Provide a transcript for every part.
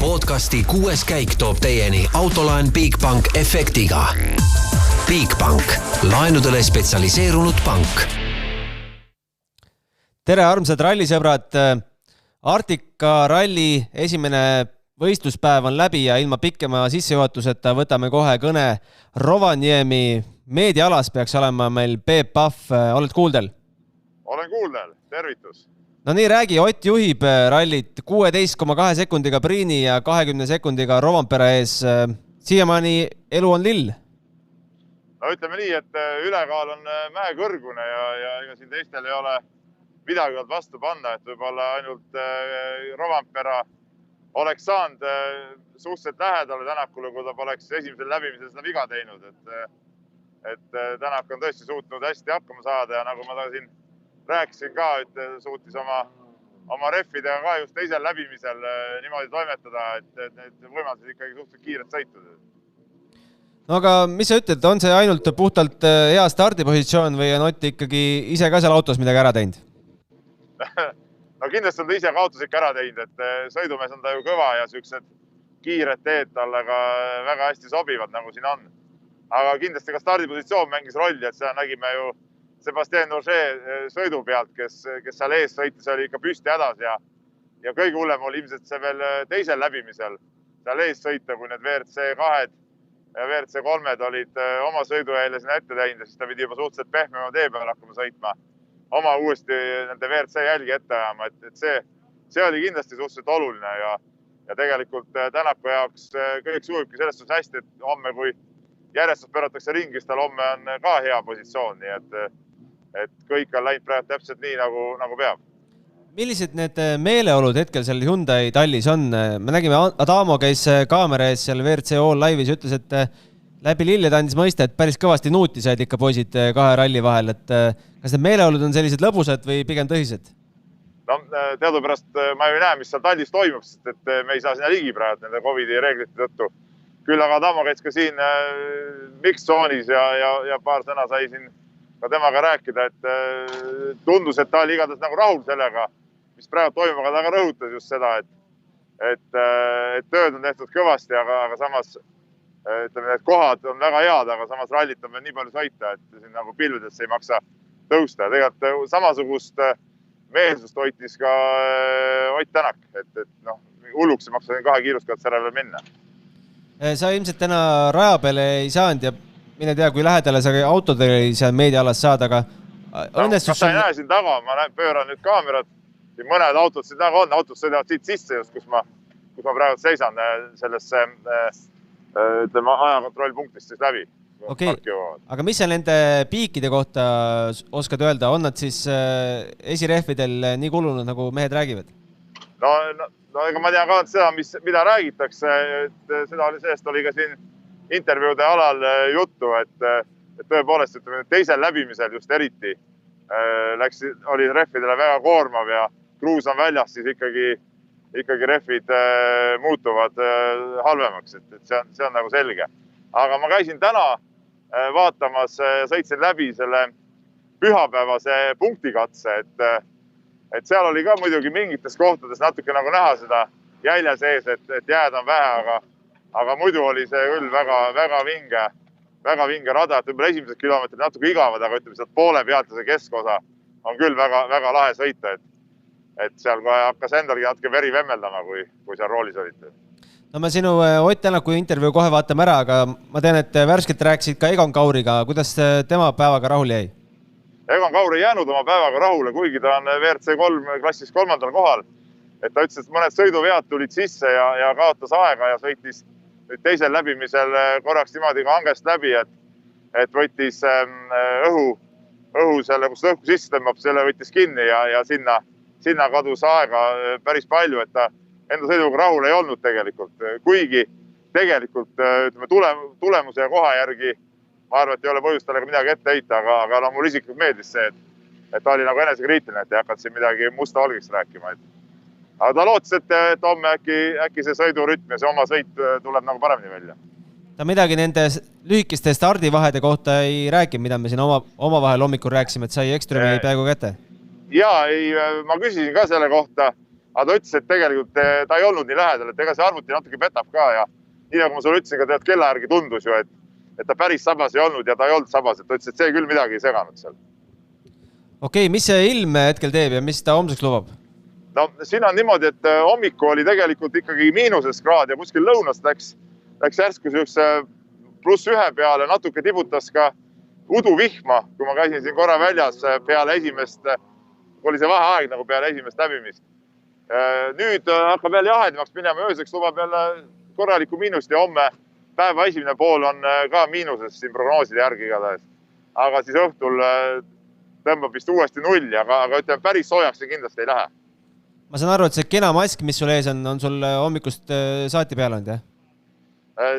Podcasti 6. käik toob teieni autolaen Bigbank efektiga. Bigbank, laenudele spetsialiseerunud pank. Tere armsad rallisõbrad! Arktika ralli esimene võistluspäev on läbi ja ilma pikema sissejuhatuseta võtame kohe kõne. Rovaniemi meediaalas peaks olema meil Peep Pahv. Oled kuuldel? Olen kuuldel. Tervitus. No nii, räägi, Ott juhib rallit 16,2 sekundiga Priini ja 20 sekundiga Rovanpera ees. Siiamaani elu on lill? No ütleme nii, et ülekaal on mäekõrgune ja siin teistel ei ole midagi vastu panna, et võib-olla ainult Rovanpera oleks saanud suhteliselt lähedale Tänakule, kui ta poleks esimesel läbimisel seda viga teinud. Et Tänak on tõesti suutnud hästi hakkama saada ja nagu ma ta siin rääkisin ka, et suutis oma reffidega ka just teisel läbimisel niimoodi toimetada, et need võimalused ikkagi suhteliselt kiired sõitud. No aga mis sa ütled, on see ainult puhtalt hea stardipositsioon või on Ott ikkagi ise ka seal autos midagi ära teinud? No kindlasti on ta ise ka autos ikka ära teinud, et sõidumees on ta ju kõva ja sellised kiired teed talle ka väga hästi sobivad, nagu siin on. Aga kindlasti ka stardipositsioon mängis rolli, et seda nägime ju Sébastien Ogier sõidu pealt, kes seal ees sõitis, oli ikka püsti hädas ja kõige hullem oli ilmselt see veel teisel läbimisel seal ees sõita, kui need WRC2 ja WRC3 olid oma sõidujäile sinna ette teinud ja siis ta pidi juba suhteliselt pehmema tee peal hakkama sõitma. Oma uuesti nende WRC jälgi ette ajama, et see oli kindlasti suhteliselt oluline ja tegelikult Tänaku jaoks kõik sujubki sellest suhtes hästi, et homme, kui järjestus pööratakse ringi, siis tal homme on ka hea positsioon, nii et kõik on läinud praegu täpselt nii, nagu peab. Millised need meeleolud hetkel seal Hyundai tallis on? Me nägime, Adamo käis kaamera ees seal WRC All Live'is ja ütles, et läbi lilled andis mõista, et päris kõvasti nuuti said ikka poisid kahe ralli vahel. Et kas need meeleolud on sellised lõbusad või pigem tõsised? No teadupärast ma ei näe, mis seal tallis toimub, sest et me ei saa sinna ligi praegu nende COVID-i reeglite tõttu. Küll aga Adamo käis ka siin mix-zoonis ja paar sõna sai siin ka temaga rääkida, et tundus, et ta oli igatahes nagu rahul sellega, mis praegu toimub, aga ta ka rõhutas just seda, et tööd on tehtud kõvasti, aga samas ütleme, need kohad on väga head, aga samas rallit on veel nii palju sõita, et siin nagu pilvedesse ei maksa tõusta. Tegelikult samasugust meelsust hoitis ka Ott Tänak, et hulluks ei maksa 2 kiiruskatse ära veel minna. Sa ilmselt täna raja peale ei saanud ja mine tea, kui lähedale sa autodele ei saa meediaalas saada, aga õnnestus... Sa ei näe siin taga, ma pööran nüüd kaamerat, mõned autod siin taga on, autod sõidavad siit sisse just, kus ma praegu seisan sellesse ajakontrollpunktist siis läbi. Okei, aga mis sa nende piikide kohta oskad öelda? On nad siis esirehvidel nii kulunud, nagu mehed räägivad? No ega ma tean ka seda, mida räägitakse. Sellest oli ka siin intervjuude alal juttu, et tõepoolest teisel läbimisel just eriti oli rehvidele väga koormav ja kruus on väljas, siis ikkagi rehvid muutuvad halvemaks, et see on nagu selge. Aga ma käisin täna vaatamas, sõitsin läbi selle pühapäevase punktikatse, et seal oli ka muidugi mingites kohtades natuke nagu näha seda jälje sees, et jääd on vähe, aga muidu oli see küll väga vinge rada, et võib-olla esimesed kilomeetrid natuke igavad, aga ütleme sealt poole pealt ja see keskosa on küll väga lahe sõita, et seal hakkas endalgi natuke veri vemmeldama, kui seal roolis olite. No me sinu Ott Tänaku intervjuu kohe vaatame ära, aga ma tean, et värskelt rääkisid ka Egon Kauriga. Kuidas tema päevaga rahul jäi? Egon Kaur ei jäänud oma päevaga rahule, kuigi ta on WRC3 klassis 3. kohal. Et ta ütles, et mõned sõiduvead tulid sisse ja kaotas aega ja sõitis teisel läbimisel korraks niimoodi ka hangest läbi, et võttis õhu selle, kus õhku sisse tõmbab, selle võttis kinni ja sinna kadus aega päris palju, et ta enda sõiduga rahul ei olnud tegelikult. Kuigi tegelikult tulemuse ja koha järgi ma arvan, et ei ole põhjust talle midagi ette heita, aga mul isiklikult meeldis see, et ta oli nagu enesekriitiline, et ei hakanud siin midagi musta valgeks rääkima. Aga ta lootis, et homme äkki see sõidurütm ja see oma sõit tuleb nagu paremini välja. Ta midagi nende lühikeste stardivahede kohta ei rääkinud, mida me siin omavahel hommikul rääkisime, et sai Ekströmi peaaegu kätte? Jaa, ma küsisin ka selle kohta Aga ta ütles, et tegelikult ta ei olnud nii lähedal, et ega see arvuti natuke petab ka ja nii nagu ma sulle ütlesin, ka tead kella järgi tundus ju, et ta päris sabas ei olnud ja ta ei olnud sabas, et ta ütles, et see küll midagi ei seganud seal. Okei, mis see ilm hetkel teeb ja mis ta homseks lubab? No siin on niimoodi, et hommiku oli tegelikult ikkagi miinuses kraad ja kuskil lõunast läks järsku +1 peale, natuke tibutas ka uduvihma, kui ma käisin siin korra väljas peale esimest, oli see vaheaeg nagu peale esimest läbimist. Nüüd hakkab jälle jahedimaks minema, ööseks lubab jälle korralikku miinust ja homme päeva esimene pool on ka miinuses siin prognooside järgi igatahes. Aga siis õhtul tõmbab vist uuesti 0, aga ütleme, päris soojaks see kindlasti ei lähe. Ma saan aru, et see kena mask, mis sul ees on sul hommikust saati peale olnud, jah?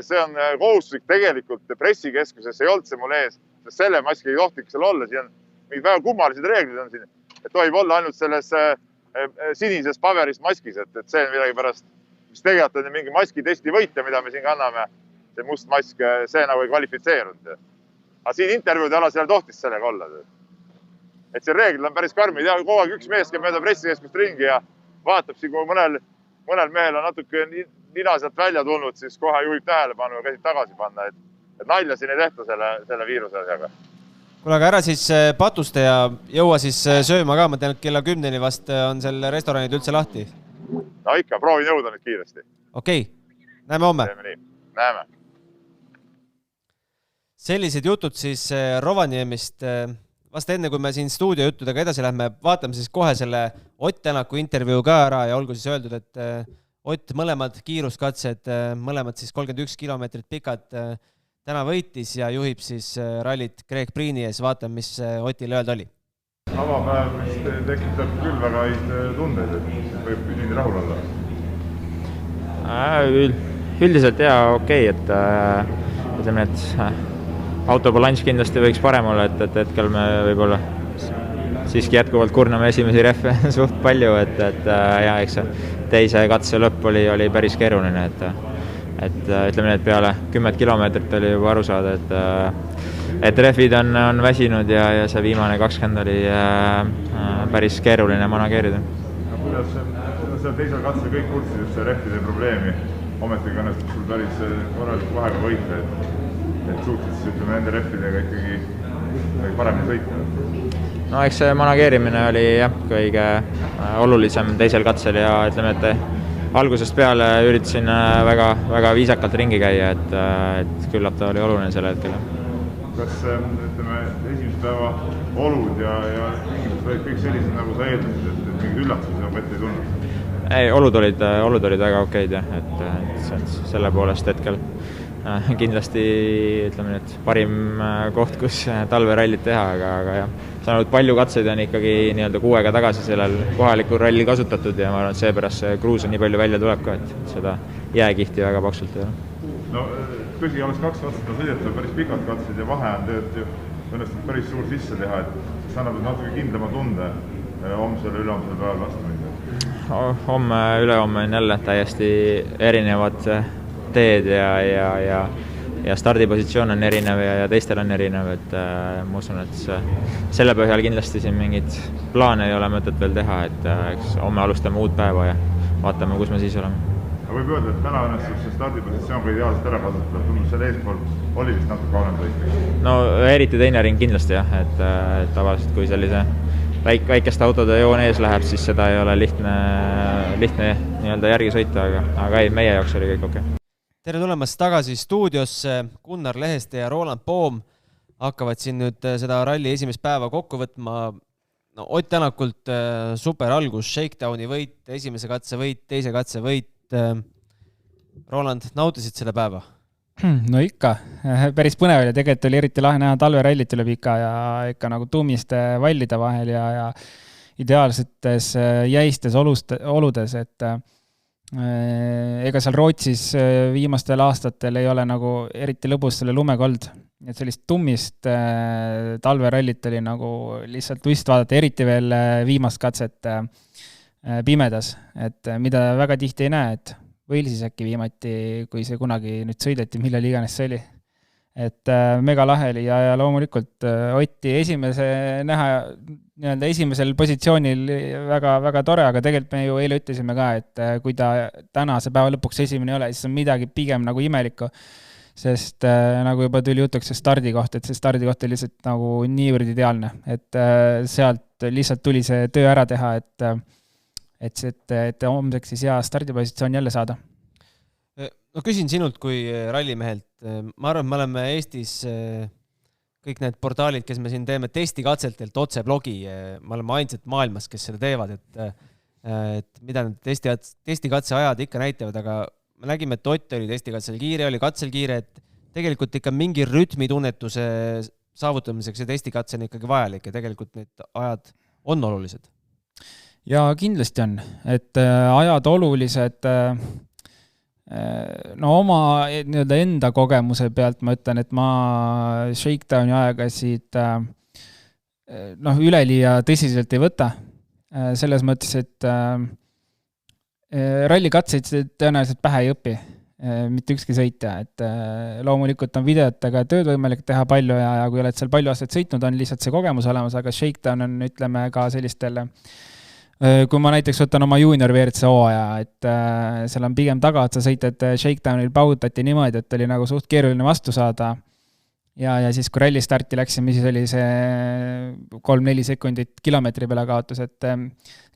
See on kohustuslik tegelikult pressikeskuses, ei olnud see mul ees, sest selle maski ei tohtiks seal olla. Siin on mingid väga kummalised reeglid on siin, et tohib olla ainult selles sinises paverist maskis, et see on midagi pärast, mis tegelikult on mingi maskitesti võitja, mida me siin kanname. See must mask, see nagu ei kvalifitseerunud. Aga siin intervjuude ala seal tohtis sellega olla. Et see reeglid on päris karmid ja kogu aeg üks mees käib mööda pressikeskust ringi ja vaatab siin, kui mõnel mehel on natuke nina sealt välja tulnud, siis kohe juhib tähelepanu ja käsib tagasi panna. Et nalja siin ei tehta selle viiruse asjaga. Kuule, aga ära siis patuste ja jõua siis sööma ka. Ma tean, et kella 10 vast on seal restoranid üldse lahti. No ikka, proovin jõuda nüüd kiiresti. Okei, näeme homme. Näeme. Sellised jutud siis Rovaniemist. Vast enne, kui me siin stuudio juttudega edasi lähme, vaatame siis kohe selle Ott Tänaku intervjuu ka ära ja olgu siis öeldud, et Ott mõlemad kiiruskatsed, mõlemad siis 31 kilomeetrit pikad täna võitis ja juhib siis rallit Greg Priini ees. Vaatame, mis Otil öelda oli. Avapäev, mis tekitab küll väga häid tundeid, et võib nii rahul olla. Üldiselt okei, et ütleme, et autobalanss kindlasti võiks parem olla, et hetkel me võib-olla siiski jätkuvalt kurname esimesi rehve suht palju, et ja eks teise katse lõpp oli päris keeruline, et ütleme nii, et peale 10 kilomeetrit oli juba aru saada, et rehvid on väsinud ja see viimane 20 oli päris keeruline manageerida. Kuidas seal teisel katse kõik kurtsid just see rehvide probleemi, ometigi õnnestus sul päris korralik vahega võita, et suhtid siis ütleme nende rehvidega ikkagi paremini sõita? No eks see manageerimine oli kõige olulisem teisel katsel ja ütleme, et algusest peale üritasin väga, väga viisakalt ringi käia, et küllap ta oli oluline selle hetkel. Kas ütleme, esimese päeva olud ja tingimused olid kõik sellised, nagu sa eeldasid, et mingid üllatused nagu ette ei tulnud? Ei, olud olid väga okeid, et selle poolest hetkel kindlasti ütleme, et parim koht, kus talverallit teha, aga jah, saan olnud palju katseid on ikkagi nii-öelda 6 aega tagasi sellel kohalikul rallil kasutatud ja ma arvan, et seepärast see kruus on nii palju välja tuleb ka, et seda jääkihti väga paksult ei ole. No tõsi, oleks 2 katset sõidetud, päris pikad katseid ja vahe on tegelikult õnnestud päris suur sisse teha, et see annab natuke kindlama tunde homsele üleomsele päeval vastu minna. Homme, ülehomme on jälle täiesti erinevad teed ja stardipositsioon on erinev ja teistel on erinev, et ma usun, et selle põhjal kindlasti siin mingit plaane ei ole mõtet veel teha, et eks homme alustame uut päeva ja vaatame, kus me siis oleme. Võib öelda, et täna õnnestus see stardipositsioon ka ideaalselt ära kasutada, tundus selle eespool oli vist natuke halem võit. No eriti teine ring kindlasti jah, et tavaliselt kui sellise väikeste autode joon ees läheb, siis seda ei ole lihtne nii-öelda järgi sõita, aga ei, meie jaoks oli kõik okei. Tere tulemast tagasi stuudiosse. Gunnar Leheste ja Roland Poom hakkavad siin nüüd seda ralli esimest päeva kokku võtma. No, Ott Tänakult super algus, shakedowni võit, esimese katse võit, teise katse võit. Roland, nautisid selle päeva? No ikka, päris põnev oli, tegelikult oli eriti lahe näha talverallit üle pika ja ikka nagu tummiste vallide vahel ja ideaalsetes jäistes oludes, et ega seal Rootsis viimastel aastatel ei ole nagu eriti lõbus selle lumega olnud. Et sellist tummist talverallit oli nagu lihtsalt vist vaadata, eriti veel viimast katset pimedas, et mida väga tihti ei näe, et Walesis äkki viimati, kui see kunagi nüüd sõideti, millal iganes see oli. et mega lahe oli ja loomulikult Otti esimesel positsioonil väga, väga tore, aga tegelikult me ju eile ütlesime ka, et kui ta tänase päeva lõpuks esimene ei ole, siis on midagi pigem nagu imelikku, sest nagu juba tuli jutuks see stardikoht, et see stardikoht oli lihtsalt nagu niivõrd ideaalne, et sealt lihtsalt tuli see töö ära teha, et homseks siis hea stardipositsioon jälle saada. No küsin sinult kui rallimehelt. Ma arvan, et me oleme Eestis kõik need portaalid, kes me siin teeme testikatseltelt otse blogi, me oleme ainsad maailmas, kes seda teevad, et mida need testikatse ajad ikka näitavad, aga me nägime, et Ott oli testikatsel kiire, oli katsel kiire, et tegelikult ikka mingi rütmitunnetuse saavutamiseks ja testikatse on ikkagi vajalik ja tegelikult need ajad on olulised. Ja kindlasti on, et ajad olulised no oma nii-öelda enda kogemuse pealt ma ütlen, et ma Shakedowni aegasid üleliia tõsiselt ei võta. Selles mõttes, et rallikatseid tõenäoliselt pähe ei õpi, mitte ükski sõitja. Et loomulikult on videotega tööd võimalik teha palju ja kui oled seal palju aastaid sõitnud, on lihtsalt see kogemus olemas, aga Shakedown on, ütleme, ka sellistel kui ma näiteks võtan oma junior WRC hooaja, et seal on pigem taga, et sa sõitad Shakedownil paugutati niimoodi, et oli nagu suht keeruline vastu saada ja siis kui ralli starti läksime, siis oli see 3-4 sekundit kilomeetri peale kaotus, et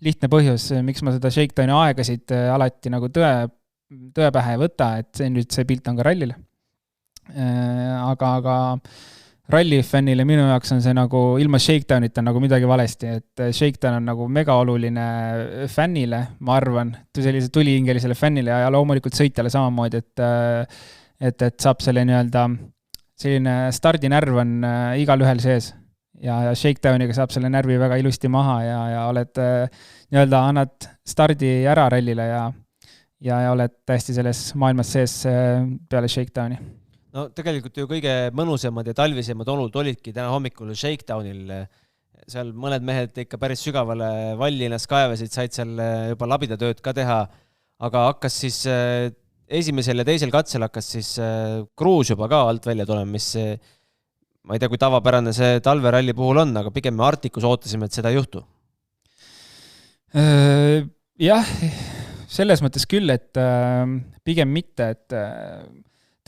lihtne põhjus, miks ma seda Shakedowni aegasid alati nagu tõe pähe ei võta, et see pilt on ka rallil. Aga rallifännile minu jaoks on see nagu ilma Shakedownita nagu midagi valesti, et Shakedown on nagu mega oluline fännile, ma arvan, sellise tulihingelisele fännile ja loomulikult sõitjale samamoodi, et saab selle nii-öelda selline stardinärv on igal ühel sees ja Shakedowniga saab selle närvi väga ilusti maha ja oled nii-öelda annad stardi ära rallile ja oled täiesti selles maailmas sees peale Shakedowni. No tegelikult ju kõige mõnusemad ja talvisemad olud olidki täna hommikul Shakedownil. Seal mõned mehed ikka päris sügavale vallinas kaevasid, said seal juba labidatööd ka teha, aga hakkas siis esimesel ja teisel katsel hakkas siis kruus juba ka alt välja tulema, mis ma ei tea, kui tavapärane see talveralli puhul on, aga pigem me Arcticus ootasime, et seda ei juhtu. Jah, selles mõttes küll, et pigem mitte, et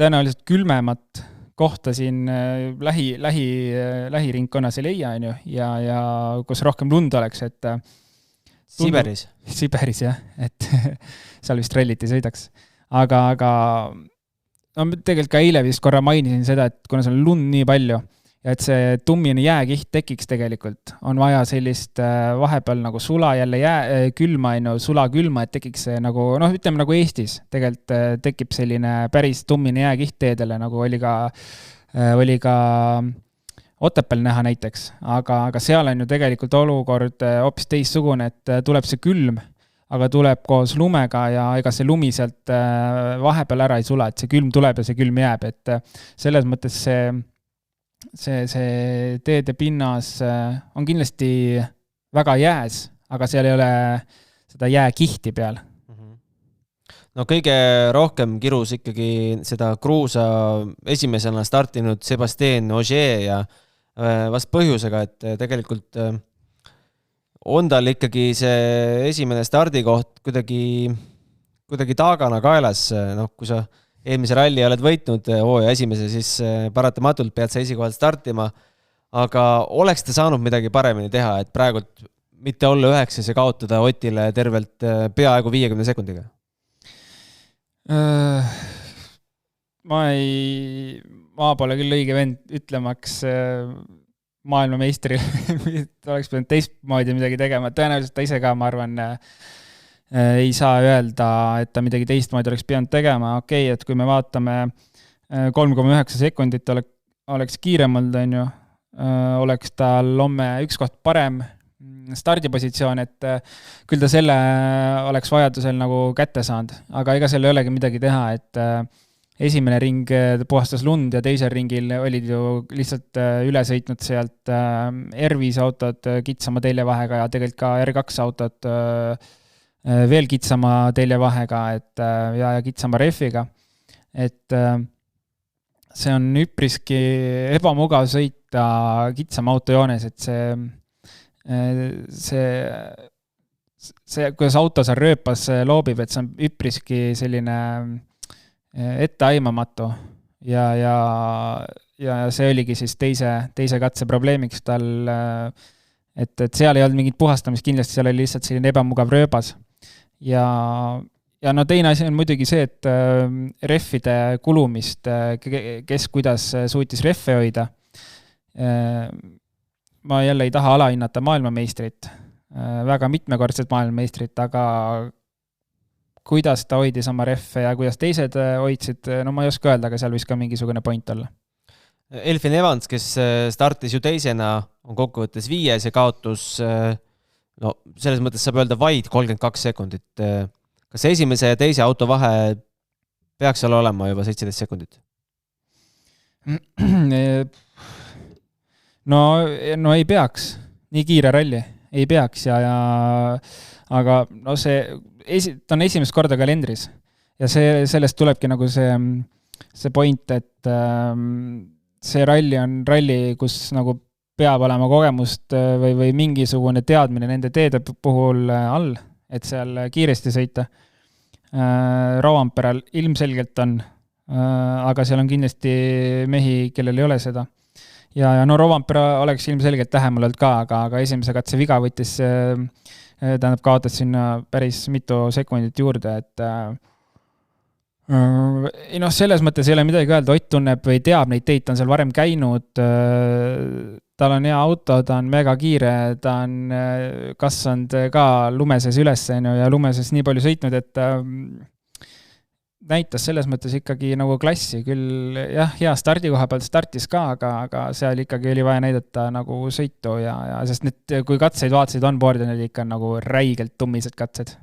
tõenäoliselt külmemat kohta siin lähiringkonnas ei leia, on ju, ja kus rohkem lund oleks, et Siberis, jah, et seal vist rallit ei sõidaks. Aga no, tegelikult ka eile vist korra mainisin seda, et kuna seal on lund nii palju, ja et see tummine jääkiht tekiks tegelikult, on vaja sellist vahepeal nagu sula jälle külma, sula külma, et tekiks see nagu, ütleme nagu Eestis tegelikult tekib selline päris tummine jääkiht teedele, nagu oli ka Otepääl näha näiteks, aga seal on ju tegelikult olukord hoopis teistsugune, et tuleb see külm, aga tuleb koos lumega ja ega see lumi sealt vahepeal ära ei sula, et see külm tuleb ja see külm jääb, et selles mõttes see teede pinnas on kindlasti väga jääs, aga seal ei ole seda jääkihti peal. No kõige rohkem kirus ikkagi seda kruusa esimesena startinud Sébastien Ogier ja vast põhjusega, et tegelikult on tal ikkagi see esimene stardikoht kuidagi taagana kaelas, kui sa eelmise ralli oled võitnud hooaja esimese, siis paratamatult pead sa esikohal startima, aga oleks ta saanud midagi paremini teha, et praegult mitte olla 9 ja kaotada Otile tervelt peaaegu 50 sekundiga? Ma pole küll õige vend ütlemaks maailmameistri, oleks pidanud teistmoodi midagi tegema, tõenäoliselt ta ise ka, ma arvan, ei saa öelda, et ta midagi teistmoodi oleks pidanud tegema. Okei, et kui me vaatame 3,9 sekundit oleks kiirem olnud, on ju, oleks tal homme üks koht parem stardipositsioon, et küll ta selle oleks vajadusel nagu kätte saanud, aga ega seal ei olegi midagi teha, et esimene ring puhastas lund ja teisel ringil olid ju lihtsalt üle sõitnud sealt R5 autod kitsama teljevahega ja tegelikult ka R2 autod veel kitsama teljevahega ja kitsama refiga. Et see on üpriski ebamugav sõita kitsama autojoones, et see, kuidas auto seal rööpas loobib, et see on üpriski selline etteaimamatu ja see oligi siis teise katse probleemiks tal, et seal ei olnud mingit puhastamist, kindlasti seal oli lihtsalt selline ebamugav rööbas ja no teine asi on muidugi see, et rehvide kulumist, kes kuidas suutis rehve hoida. Ma jälle ei taha alahinnata maailmameistrit, väga mitmekordset maailmameistrit, aga kuidas ta hoidis oma rehve ja kuidas teised hoidsid, no ma ei oska öelda, aga seal võis ka mingisugune point olla. Elfyn Evans, kes startis ju teisena, on kokkuvõttes 5. ja kaotus, no selles mõttes saab öelda vaid 32 sekundit. Kas esimese ja teise auto vahe peaks seal olema juba 17 sekundit? No ei peaks. Nii kiire ralli. Ei peaks aga no ta on esimest korda kalendris ja sellest tulebki nagu see point, et see ralli on ralli, kus nagu peab olema kogemust või mingisugune teadmine nende teede puhul all, et seal kiiresti sõita. Rovanperal ilmselgelt on, aga seal on kindlasti mehi, kellel ei ole seda. Ja no Rovanpera oleks ilmselgelt lähemal olnud ka, aga esimese katse viga võttis, tähendab kaotas sinna päris mitu sekundit juurde, et selles mõttes ei ole midagi öelda, Ott tunneb või teab neid teid, ta on seal varem käinud, tal on hea auto, ta on mega kiire, ta on kasvanud ka lumeses üles ja lumeses nii palju sõitnud, et näitas selles mõttes ikkagi nagu klassi, küll jah, hea stardikoha pealt startis ka, aga seal ikkagi oli vaja näidata nagu sõitu ja sest need, kui katseid vaatasid on-board, need ikka nagu räigelt tummised katsed.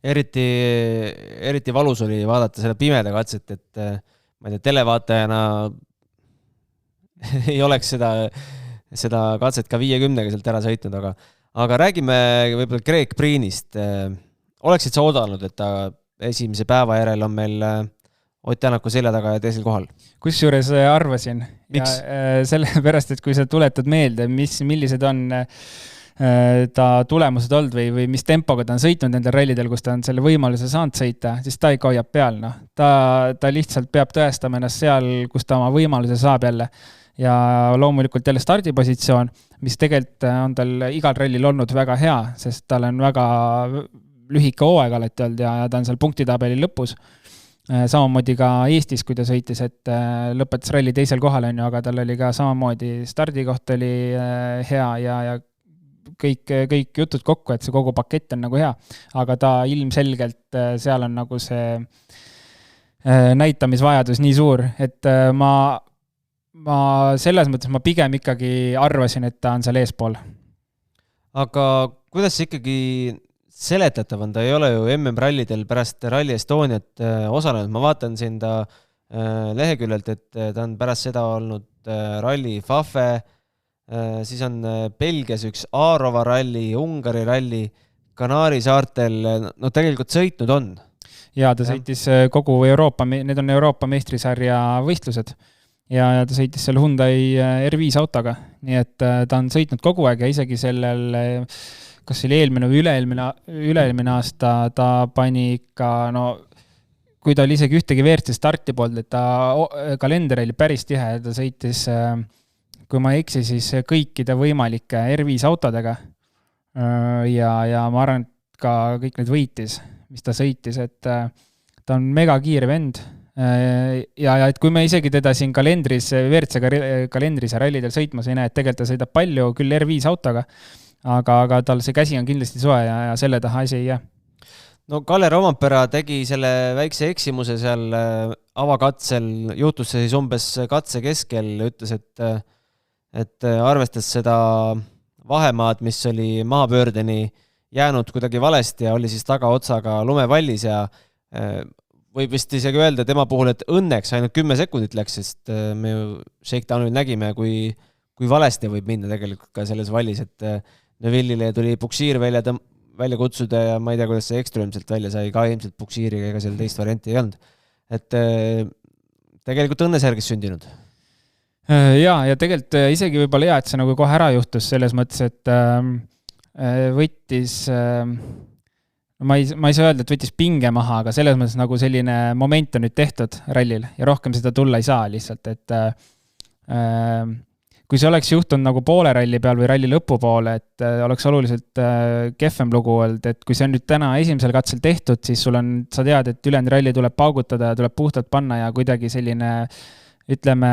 Eriti valus oli vaadata selle pimeda katset, et ma ei tea, televaatajana ei oleks seda katset ka 50-ga sealt ära sõitnud, aga räägime võib-olla Greg Priinist. Oleksid sa oodanud, et ta esimese päeva järel on meil Ott Tänaku selja taga ja teisel kohal? Kusjuures arvasin. Miks? Sellepärast, et kui sa tuletad meelde, millised on ta tulemused olnud või mis tempoga ta on sõitnud nendel rallidel, kus ta on selle võimaluse saanud sõita, siis ta ikka hoiab peal. No. Ta lihtsalt peab tõestama ennast seal, kus ta oma võimaluse saab jälle. Ja loomulikult jälle stardipositsioon, mis tegelikult on tal igal rallil olnud väga hea, sest tal on väga lühike hooaeg alati olnud ja ta on seal punktitabeli lõpus. Samamoodi ka Eestis, kui ta sõitis, et lõpetas ralli teisel kohal, aga tal oli ka samamoodi stardikoht oli hea ja kõik jutud kokku, et see kogu pakett on nagu hea, aga ta ilmselgelt seal on nagu see näitamisvajadus nii suur, et ma selles mõttes ma pigem ikkagi arvasin, et ta on seal eespool. Aga kuidas see ikkagi seletatav on? Ta ei ole ju MM-rallidel pärast Rally Estoniat osalenud. Ma vaatan siin ta leheküljelt, et ta on pärast seda olnud Rally Fafe, siis on Belgias üks Aarova ralli, Ungari ralli, Kanaari saartel, no tegelikult sõitnud on. Ja ta sõitis kogu Euroopa, need on Euroopa meistrisarja võistlused ja ta sõitis seal Hyundai R5 autoga, nii et ta on sõitnud kogu aeg ja isegi sellel, kas see oli eelmine või üleelmine aasta, ta pani ikka, no kui ta oli isegi ühtegi WRC starti poolt, et ta kalender oli päris tihe, ta sõitis kui ma ei eksi, siis kõikide võimalike R5 autodega ja ma arvan, et ka kõik need võitis, mis ta sõitis, et ta on mega kiire vend ja et kui me isegi teda siin kalendris, WRC kalendris ja rallidel sõitmas ei näe, et tegelikult ta sõidab palju küll R5 autoga, aga tal see käsi on kindlasti soe ja selle taha asi ei jää. No Kalle Rovanpera tegi selle väikse eksimuse seal avakatsel, juhtus see siis umbes katse keskel, ütles, et arvestas seda vahemaad, mis oli mahapöördeni jäänud kuidagi valesti ja oli siis tagaotsaga lumevallis ja võib vist isegi öelda tema puhul, et õnneks ainult 10 sekundit läks, sest me ju shakedownil nägime, kui valesti võib minna tegelikult ka selles vallis, et Nevillile tuli puksiir välja kutsuda ja ma ei tea, kuidas see ekströömselt välja sai, ka ilmselt puksiiriga ega seal teist varianti ei olnud. Et tegelikult õnnesärgis sündinud. Ja tegelikult isegi võib-olla hea, et see nagu kohe ära juhtus selles mõttes, et võttis, ma ei saa öelda, et võttis pinge maha, aga selles mõttes nagu selline moment on nüüd tehtud rallil ja rohkem seda tulla ei saa lihtsalt, et kui see oleks juhtunud nagu poole ralli peal või ralli lõpupoole, et oleks oluliselt kehvem lugu olnud, et kui see on nüüd täna esimesel katsel tehtud, siis sa tead, et ülejäänud ralli tuleb paugutada ja tuleb puhtalt panna ja kuidagi selline, ütleme,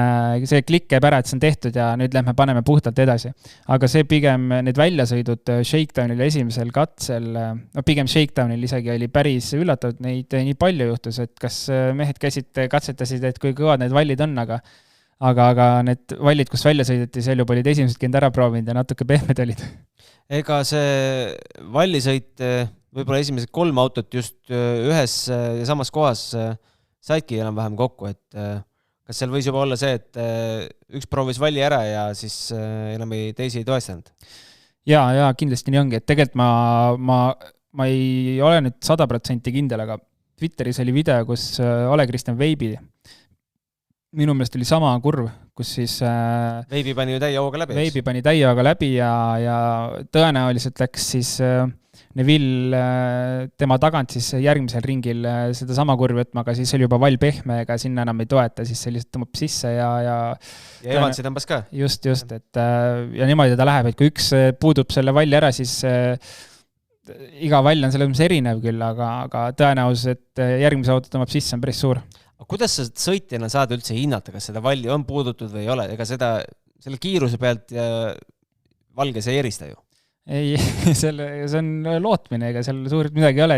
see klikk käib ära, et see on tehtud ja nüüd lähme paneme puhtalt edasi. Aga see pigem need väljasõidud Shakedownil esimesel katsel, pigem Shakedownil isegi oli päris üllatav, neid nii palju juhtus, et kas mehed katsetasid, et kui kõvad need vallid on, aga need vallid, kus välja sõideti, seal juba olid esimesed käinud ära proovinud ja natuke pehmed olid. Ega see vallisõit, võib-olla esimesed 3 autot just ühes ja samas kohas saidki enam-vähem kokku, et kas seal võis juba olla see, et üks proovis valli ära ja siis enam teisi ei toestanud? Ja kindlasti nii ongi, et tegelikult ma ei ole nüüd 100% kindel, aga Twitteris oli video, kus Ole Kristjan Veibi minu meelest oli sama kurv, kus siis Veibi pani ju täie hooga läbi. Veibi pani täie hooga läbi ja tõenäoliselt läks siis Neville tema tagant siis järgmisel ringil seda sama kurvi võtma, aga siis oli juba vall pehme, ega sinna enam ei toeta, siis see lihtsalt tõmbab sisse ja Evansi tõmbas ka. Just, et ja niimoodi ta läheb, et kui üks puudub selle valli ära, siis iga vall on selles mõttes erinev küll, aga tõenäosus, et järgmise auto tõmbab sisse, on päris suur. Kuidas sa sõitjana saad üldse hinnata, kas seda valli on puudutud või ei ole? Ega selle kiiruse pealt valges ei erista ju? Ei, see on lootmine, ega seal suurt midagi ei ole,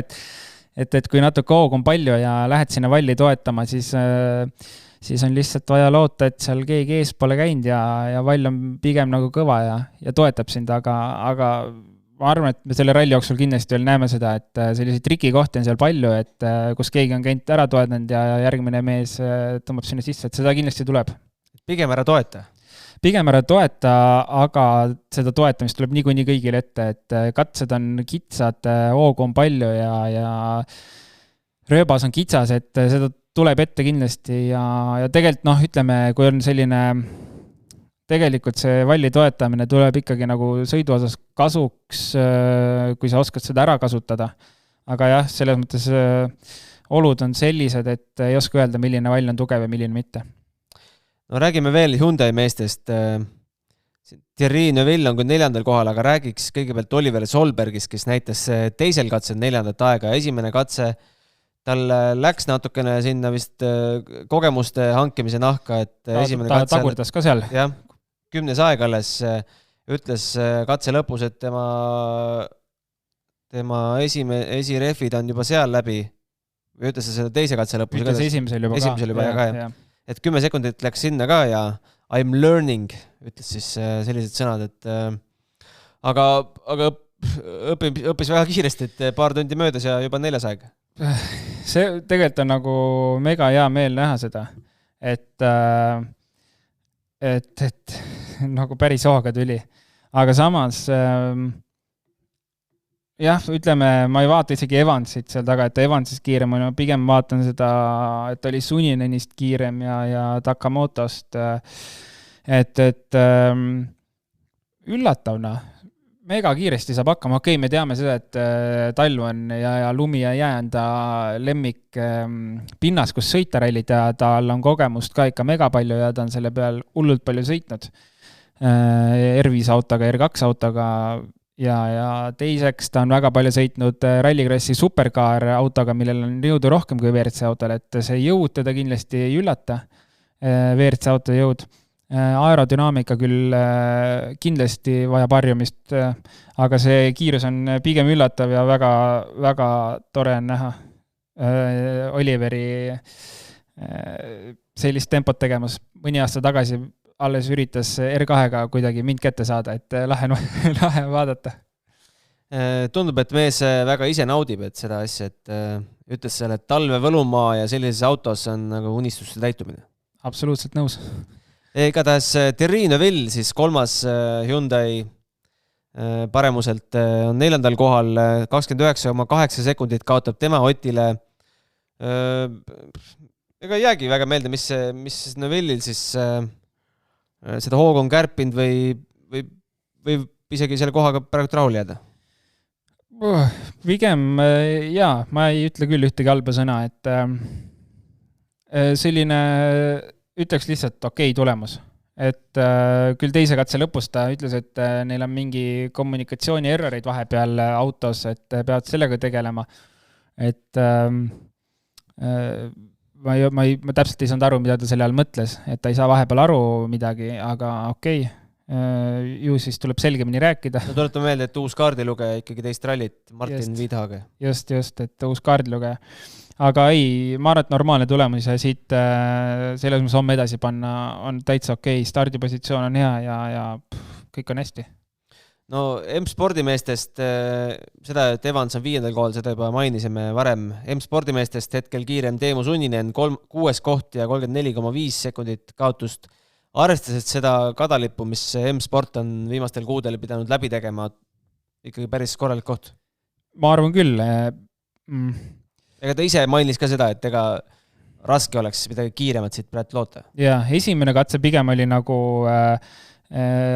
et kui natuke hoog on palju ja lähed sinna valli toetama, siis on lihtsalt vaja loota, et seal keegi ees pole käinud ja vall on pigem nagu kõva ja toetab sind, aga ma arvan, et me selle ralli jooksul kindlasti veel näeme seda, et selliseid trikikohti on seal palju, et kus keegi on käinud ära toetanud ja järgmine mees tõmbab sinna sisse, et seda kindlasti tuleb. Pigem ära toeta? Pigem ära toeta, aga seda toetamist tuleb niikuinii kõigile ette, et katsed on kitsad, hoogu on palju ja rööbas on kitsas, et seda tuleb ette kindlasti ja tegelikult ütleme, kui on selline tegelikult see valli toetamine tuleb ikkagi nagu sõidu osas kasuks, kui sa oskad seda ära kasutada. Aga jah, selles mõttes olud on sellised, et ei oska öelda, milline vall on tugev ja milline mitte. No räägime veel Hyundai meestest. Thierry Neuville on küll 4. kohal, aga räägiks kõigepealt Oliver Solbergist, kes näitas teisel katsel 4. aega. Esimene katse tal läks natukene sinna vist kogemuste hankimise nahka, et esimene katse... Ta tagurdas ka seal. Jah, 10. aeg alles ütles katse lõpus, et tema esirefid on juba seal läbi. Või ütles seda teise katse lõpus. Ütles esimesel juba ka. Et 10 sekundit läks sinna ka ja I'm learning, ütles siis sellised sõnad, et aga õppis väga kiiresti, et paar tundi möödas ja juba 4. aeg. See tegelikult on nagu mega hea meel näha seda, et nagu päris hooga tuli. Aga samas jah, ütleme, ma ei vaata isegi Evansit seal taga, et Evansis kiirem on, ma pigem vaatan seda, et oli Suninenist kiirem ja Takamotost, et üllatavna mega kiiresti saab hakkama. Okei, me teame seda, et talv on ja lumi ja jää on ta lemmik pinnas, kus sõita rallit ja tal on kogemust ka ikka mega palju ja ta on selle peal hullult palju sõitnud R5 autoga, R2 autoga ja teiseks ta on väga palju sõitnud Rallycrossi Supercar autoga, millel on jõudu rohkem kui WRC autol, et see jõud teda kindlasti ei üllata, WRC auto jõud. Aerodünaamika küll kindlasti vajab harjumist, aga see kiirus on pigem üllatav ja väga, väga tore on näha Oliveri sellist tempot tegemas. Mõni aasta tagasi alles üritas R2-ga kuidagi mind kätte saada, et lahe vaadata. Tundub, et mees väga ise naudib, et seda asja, et ütles seal, et talve võlumaa ja sellises autos on nagu unistuste täitumine. Absoluutselt nõus. Igatahes Thierry Neuville, siis 3. Hyundai paremuselt on 4. kohal, 29,8 sekundit kaotab tema Otile. ega ei jäägi väga meelde, mis Neville'il siis seda hoogu on kärpinud või isegi selle kohaga praegu rahul jääda? Pigem jaa, ma ei ütle küll ühtegi halba sõna, et selline, ütleks lihtsalt okei tulemus. Et küll teise katse lõpus ta ütles, et neil on mingi kommunikatsiooni erroreid vahepeal autos, et peavad sellega tegelema. Et ma täpselt ei saanud aru, mida ta selle all mõtles, et ta ei saa vahepeal aru midagi, aga okei. Ju siis tuleb selgemini rääkida. No tuletame meelde, et uus kaardilugeja ikkagi teist rallit, Martin Viidhage. Just, et uus kaardilugeja. Aga ei, ma arvan, et normaalne tulemus ja siit selles mõttes homme edasi panna on täitsa okei. Stardipositsioon on hea ja kõik on hästi. No M-spordimeestest seda, et Evans on 5. kohal, seda juba mainisime varem. M-spordimeestest hetkel kiirem Teemu Sunninen 6. koht ja 34,5 sekundit kaotust. Arvestades seda kadalippu, mis M-sport on viimastel kuudel pidanud läbi tegema, ikkagi päris korralik koht. Ma arvan küll. Ega ta ise mainis ka seda, et ega raske oleks midagi kiiremat siit praegu loota. Ja, esimene katse pigem oli nagu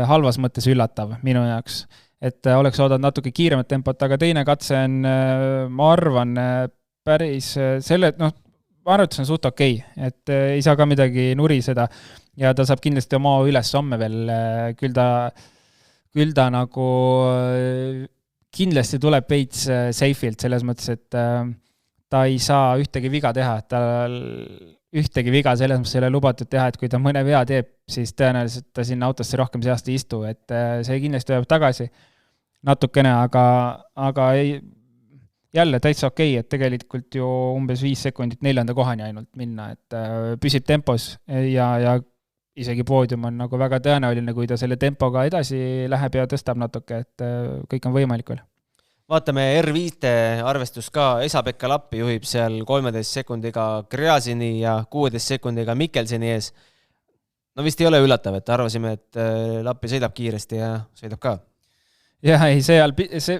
halvas mõttes üllatav minu jaoks. Et oleks oodanud natuke kiiremat tempot, aga teine katse on, ma arvan, päris selle, ma arvan, et see on suht okei. Et ei saa ka midagi nuriseda. Ja ta saab kindlasti oma üles homme veel, küll ta nagu kindlasti tuleb veits safeilt selles mõttes, et ta ei saa ühtegi viga teha, et tal ühtegi viga selles mõttes ei ole lubatud teha, et kui ta mõne vea teeb, siis tõenäoliselt ta sinna autosse rohkem seast ei istu, et see kindlasti tuleb tagasi natukene, aga ei, jälle täitsa okei, et tegelikult ju umbes 5 sekundit 4. kohani ainult minna, et püsib tempos ja isegi poodium on nagu väga tõenäoline, kui ta selle tempoga edasi läheb ja tõstab natuke, et kõik on võimalik veel. Vaatame R5 arvestus ka, Esa-Pekka Lappi juhib seal 13 sekundiga Gräzini ja 16 sekundiga Mikkelseni ees. No vist ei ole üllatav, et arvasime, et Lappi sõidab kiiresti ja sõidab ka. Jah, ei, see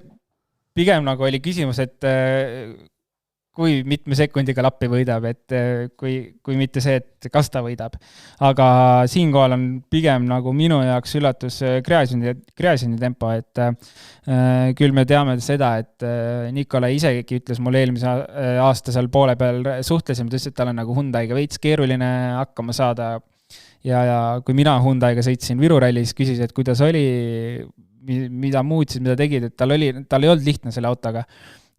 pigem nagu oli küsimus, et kui mitme sekundiga Lappi võidab, et kui mitte see, et kas ta võidab. Aga siinkohal on pigem nagu minu jaoks üllatus Gräzini tempo, et küll me teame seda, et Nikolai isegi ütles mulle eelmise aasta seal poole peal suhtlesime, ta ütles, et tal on nagu Hyundai'ga veits keeruline hakkama saada ja kui mina Hyundai'ga sõitsin Viru rallis, küsis, et kuidas oli, mida muutsid, mida tegid, et tal ei olnud lihtne selle autoga.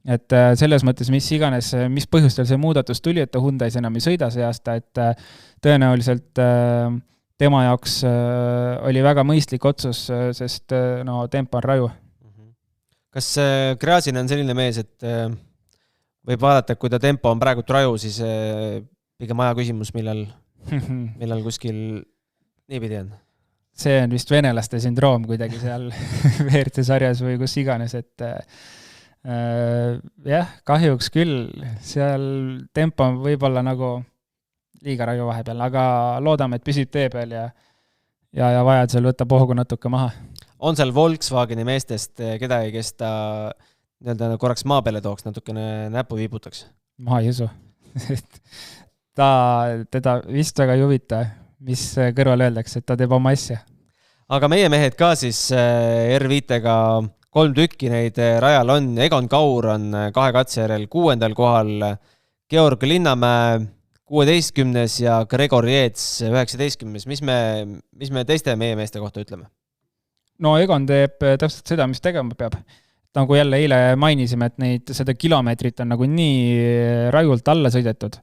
Et selles mõttes, mis põhjustel see muudatus tuli, et ta Hyundai's enam ei sõida see aasta, et tõenäoliselt tema jaoks oli väga mõistlik otsus, sest tempo on raju. Kas Gräzin on selline mees, et võib vaadata, et kui ta tempo on praegu raju, siis pigem aja küsimus, millal kuskil niipidi on? See on vist venelaste sündroom kuidagi seal WRC sarjas või kus iganes, et jah, kahjuks küll, seal tempo on võib-olla nagu liiga raju vahepeal, aga loodame, et püsib tee peal ja vajadusel võtab hoogu natuke maha. On seal Volkswageni meestest kedagi, kes ta korraks maa peale tooks, natukene näpu viibutaks? Ma ei usu. teda vist väga ei huvita, mis kõrval öeldakse, et ta teeb oma asja. Aga meie mehed ka siis R5-ga 3 tükki neid rajal on. Egon Kaur on 2 katse järel 6. kohal, Georg Linnamäe 16. ja Gregor Jeets 19. Mis me teiste meie meeste kohta ütleme? No Egon teeb täpselt seda, mis tegema peab. Nagu jälle eile mainisime, et seda kilomeetrit on nagu nii rajult alla sõidetud.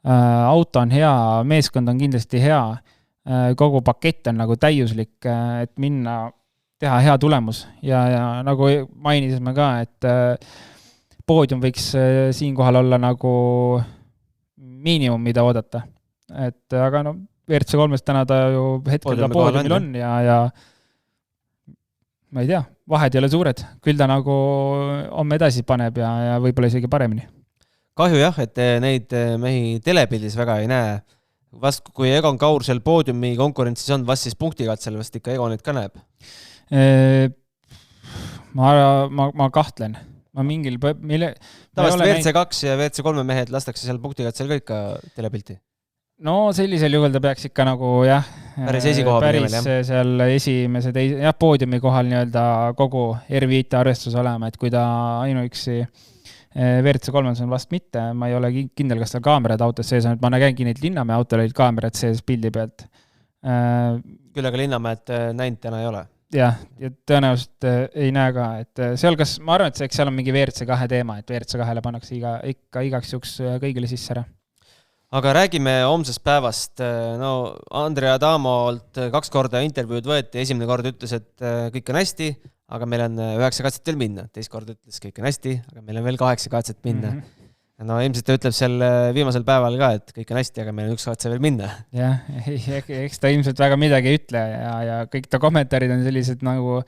Auto on hea, meeskond on kindlasti hea, kogu pakett on nagu täiuslik, et minna teha hea tulemus ja nagu mainisime ka, et poodium võiks siinkohal olla nagu miinimum, mida oodata. Et aga WRC 3-st täna ta ju hetkel ta poodiumil on ja ma ei tea, vahed ei ole suured. Küll ta nagu homme edasi paneb ja võib-olla isegi paremini. Kahju jah, et neid mehi telepildis väga ei näe. Vast kui Egon Kaur seal poodiumi konkurentsis on, vast siis punktikatsel vast ikka Egonit ka näeb? Ma kahtlen. Tavaliselt WRC 2 ja WRC 3 mehed lastakse seal punktikatsel ka ikka telepilti. no sellisel juhul ta peaks ikka nagu jah, päris esikoha päris seal esimese poodiumi kohal nii-öelda kogu R5 arvestus olema, et kui ta ainuüksi WRC3 on vast mitte, ma ei ole kindel, kas tal kaamerad autos sees on, et ma nägängi neid Linnamäe autol olid kaamerad sees pildi pealt. Küll aga Linnamäed näinud täna ei ole. Jah, ja tõenäoliselt ei näe ka, et seal kas, ma arvan, et seal on mingi WRC2 teema, et WRC2-le pannakse igaks juks kõigile sisse ära. Aga räägime homsest päevast. No, Andrea Adamolt 2 korda intervjuud võeti, esimene kord ütles, et kõik on hästi, aga meil on 9 katset veel minna. Teist kord ütles, kõik on hästi, aga meil on veel 8 katset minna. No ilmselt ta ütleb seal viimasel päeval ka, et kõik on hästi, aga meil on 1 katse veel minna. Jah, eks ta ilmselt väga midagi ei ütle ja kõik ta kommentaarid on sellised nagu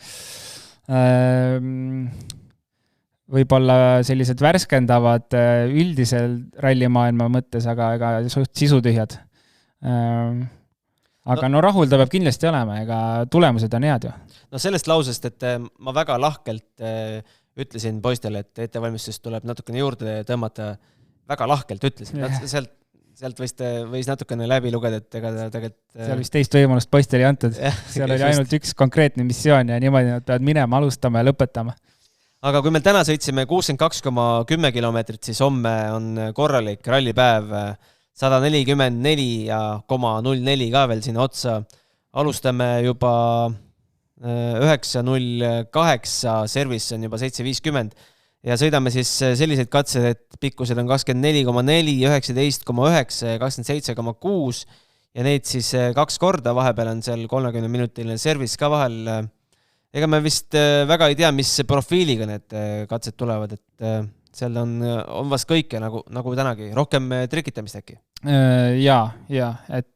võib-olla sellised värskendavad üldisel rallimaailma mõttes, aga suht sisutühjad. Aga no rahul ta peab kindlasti olema, ega tulemused on head ju. No sellest lausest, et ma väga lahkelt ütlesin poistele, et ettevalmistust tuleb natukene juurde tõmmata, väga lahkelt ütlesin. Sealt võis natukene läbi lugeda, et ega ta tegelikult... Seal vist teist võimalust poistele ei antud. Seal oli ainult üks konkreetne missioon ja niimoodi nad peavad minema, alustama ja lõpetama. Aga kui meil täna sõitsime 62,10 kilomeetrit, siis homme on korralik rallipäev 144,04 ka veel sinna otsa. Alustame juba 9.08, service on juba 7.50 ja sõidame siis selliseid katsed, et pikkused on 24,4, 19,9 ja 27,6 ja neid siis 2 korda, vahepeal on seal 30-minutiline service ka vahel. Ega me vist väga ei tea, mis profiiliga need katsed tulevad, et seal on vast kõike nagu tänagi, rohkem trikitamist äkki? Jaa, et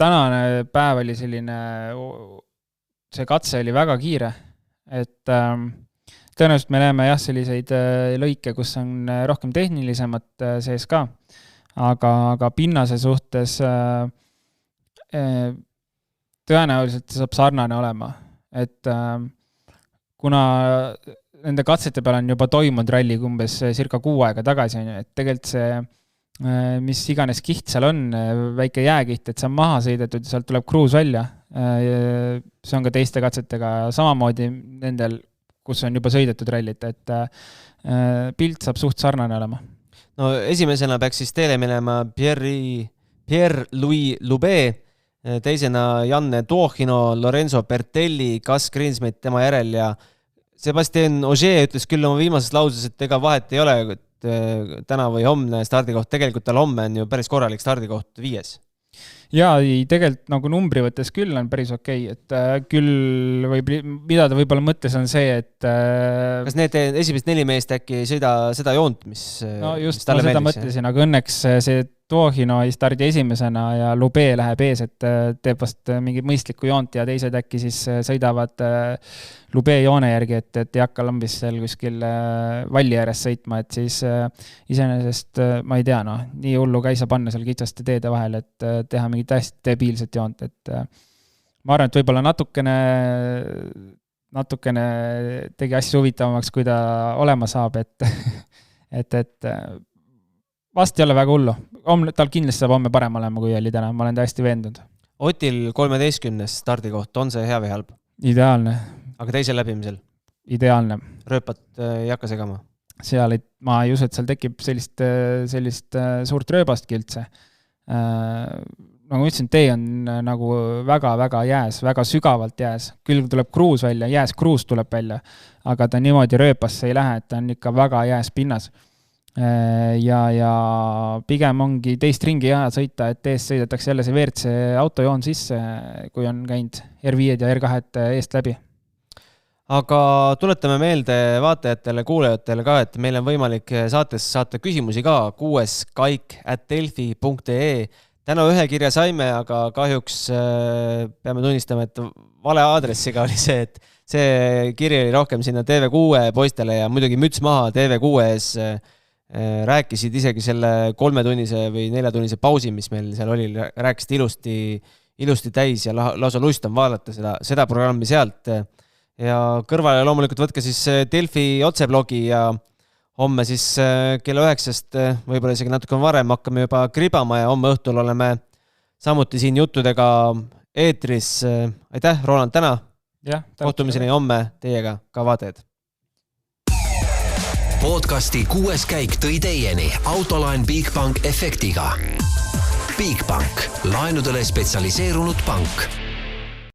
tänane päev oli selline, see katse oli väga kiire, et tõenäoliselt me näeme jah selliseid lõike, kus on rohkem tehnilisemat sees ka, aga pinnase suhtes tõenäoliselt saab sarnane olema, et kuna nende katsete peal on juba toimunud ralli umbes circa 6 aega tagasi, et tegelikult see mis iganes kiht seal on, väike jääkiht, et see on maha sõidetud ja sealt tuleb kruus välja. See on ka teiste katsetega samamoodi nendel, kus on juba sõidetud rallit, et pilt saab suht sarnane olema. No esimesena peaks siis teele minema Pierre-Louis Loubet, teisena Janne Tuohino, Lorenzo Bertelli, Gus Greensmith tema järel ja Sebastien Ogier ütles küll oma viimases lauses, et ega vahet ei ole, et täna või homne stardikoht, tegelikult tal homme on ju päris korralik stardikoht 5. Jaa, tegelikult nagu numbri võttes küll on päris okei, et küll mida ta võib-olla mõttes on see, et kas need esimesed 4 meest äkki ei sõida seda joont, mis no just, ma seda mõtlesin, aga õnneks see Tuohino ei stardi esimesena ja Loubet läheb ees, et teeb vast mingi mõistlikku joont ja teised äkki siis sõidavad Loubet joone järgi, et ei hakka lambis seal kuskil valli ääres sõitma, et siis iseenesest ma ei tea, nii hullu ka ei saa panna seal kitsaste teede vahel, et teha mingit hästi debiilset joont, et ma arvan, et võib-olla natukene tegi asju huvitavamaks, kui ta olema saab, et vast ei ole väga hullu. Tal kindlasti saab homme parem olema, kui oli täna. Ma olen täiesti veendunud. Otil 13. stardikoht, on see hea või halb? Ideaalne. Aga teisel läbimisel? Ideaalne. Rööpat ei hakka segama? Ma ei usu, et seal tekib sellist suurt rööbastki üldse. Nagu ma ütlesin, tee on nagu väga-väga jääs, väga sügavalt jääs. Küll tuleb kruus välja, jääs kruus tuleb välja, aga ta niimoodi rööpasse ei lähe, et ta on ikka väga jääs pinnas. Ja pigem ongi teist ringi hea sõita, et eest sõidetakse jälle see WRC autojoon sisse, kui on käinud R5 ja R2 eest läbi. Aga tuletame meelde vaatajatele, kuulajatele ka, et meil on võimalik saates saata küsimusi ka 6kaik@delfi.ee. Täna 1 kirja saime, aga kahjuks peame tunnistama, et vale aadressiga oli see, et see kiri oli rohkem sinna TV6 poistele ja muidugi müts maha TV6 ees rääkisid isegi selle 3-tunnise või 4-tunnise pausi, mis meil seal oli, rääkisid ilusti täis ja lausa lust on vaadata seda programmi sealt. Ja kõrvale loomulikult võtke siis Delfi otseblogi ja homme siis kella 9-st, võib-olla isegi natuke varem hakkame juba kribama ja homme õhtul oleme samuti siin juttudega eetris. Aitäh, Roland, täna! Kohtumiseni homme teiega ka vaated. Podcasti 6. käik tõi teieni Autoline Bigbank efektiga. Bigbank, laenudele spetsialiseerunud pank.